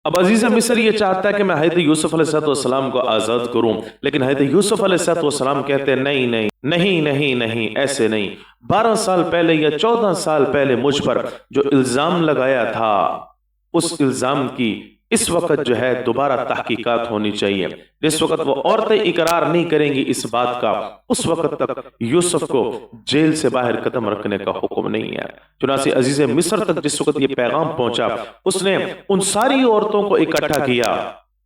اب عزیز مصر یہ چاہتا ہے کہ میں حضرت یوسف علیہ السلام کو آزاد کروں، لیکن حضرت یوسف علیہ السلام کہتے ہیں نہیں نہیں نہیں نہیں نہیں، ایسے نہیں۔ 12 سال پہلے یا 14 سال پہلے مجھ پر جو الزام لگایا تھا، اس الزام کی اس وقت جو ہے دوبارہ تحقیقات ہونی چاہیے۔ جس وقت وہ عورتیں اقرار نہیں کریں گی اس بات کا، اس وقت تک یوسف کو جیل سے باہر قدم رکھنے کا حکم نہیں ہے۔ چنانچہ عزیز مصر تک جس وقت یہ پیغام پہنچا، اس نے ان ساری عورتوں کو اکٹھا کیا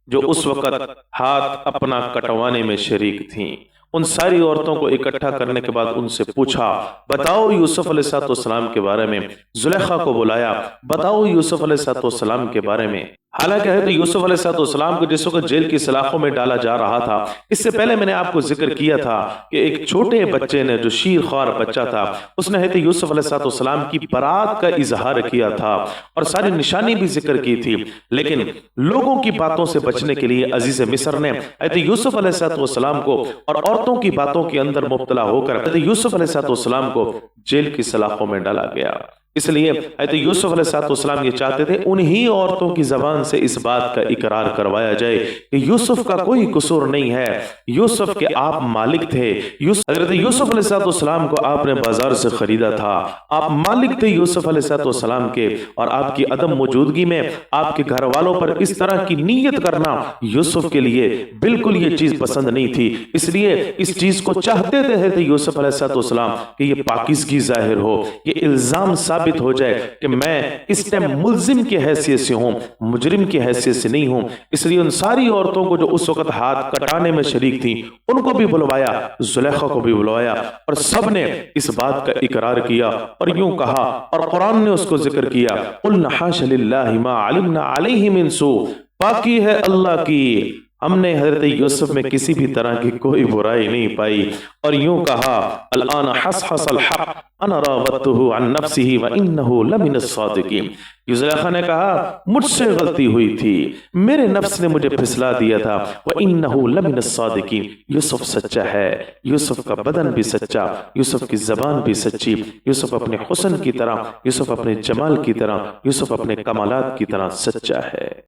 جو اس وقت ہاتھ اپنا کٹوانے میں شریک تھیں۔ ان ساری عورتوں کو اکٹھا کرنے کے بعد ان سے پوچھا، بتاؤ یوسف علیہ السلام کے بارے میں۔ زلیخا کو بلایا، بتاؤ یوسف علیہ السلام کے بارے میں۔ حالانکہ حضرت یوسف علیہ السلام کو جس وقت جیل کی سلاخوں میں ڈالا جا رہا تھا، اس سے پہلے میں نے آپ کو ذکر کیا تھا کہ ایک چھوٹے بچے نے جو شیر خوار بچہ تھا، اس نے حضرت یوسف علیہ السلام کی برات کا اظہار کیا تھا اور ساری نشانی بھی ذکر کی تھی، لیکن لوگوں کی باتوں سے بچنے کے لیے عزیز مصر نے حضرت یوسف علیہ السلام کو اور عورتوں کی باتوں کے اندر مبتلا ہو کر حضرت یوسف علیہ السلام کو جیل کی سلاخوں میں ڈالا گیا۔ اس لیے حضرت یوسف علیہ السلام یہ چاہتے تھے انہی عورتوں کی زبان سے اس بات کا اقرار کروایا جائے کہ یوسف کا کوئی قصور نہیں ہے، یوسف کے آپ مالک تھے، حضرت یوسف علیہ السلام کو آپ نے بازار سے خریدا تھا، آپ مالک تھے یوسف علیہ السلام کے، اور آپ کی عدم موجودگی میں آپ کے گھر والوں پر اس طرح کی نیت کرنا یوسف کے لیے بالکل یہ چیز پسند نہیں تھی۔ اس لیے اس چیز کو چاہتے تھے حضرت یوسف علیہ السلام کہ یہ پاکیزگی ظاہر ہو، یہ الزام ثابت ہو جائے کہ میں اس ٹائم ملزم کی حیثیت سے ہوں، مجرم کی حیثیت سے نہیں ہوں۔ اس لیے ان ساری عورتوں کو جو اس وقت ہاتھ کٹانے میں شریک تھیں، ان کو بھی بلوایا، زلیخا کو بھی بلوایا، اور سب نے اس بات کا اقرار کیا اور یوں کہا، اور قرآن نے اس کو ذکر کیا، قُلْنَا حَاشَ لِلَّهِ مَا عَلِمْنَا عَلَيْهِ مِنْ سُوءٍ، پاکی ہے اللہ کی، ہم نے حضرت یوسف میں کسی بھی طرح کی کوئی برائی نہیں پائی۔ اور یوں کہا، الآن حصحص الحق انا راودته عن نفسه وانه لمن الصادقین۔ زلیخا نے کہا مجھ سے غلطی ہوئی تھی، میرے نفس نے مجھے پھسلا دیا تھا، وانه لمن الصادقین، یوسف سچا ہے، یوسف کا بدن بھی سچا، یوسف کی زبان بھی سچی، یوسف اپنے حسن کی طرح، یوسف اپنے جمال کی طرح، یوسف اپنے کمالات کی طرح سچا ہے۔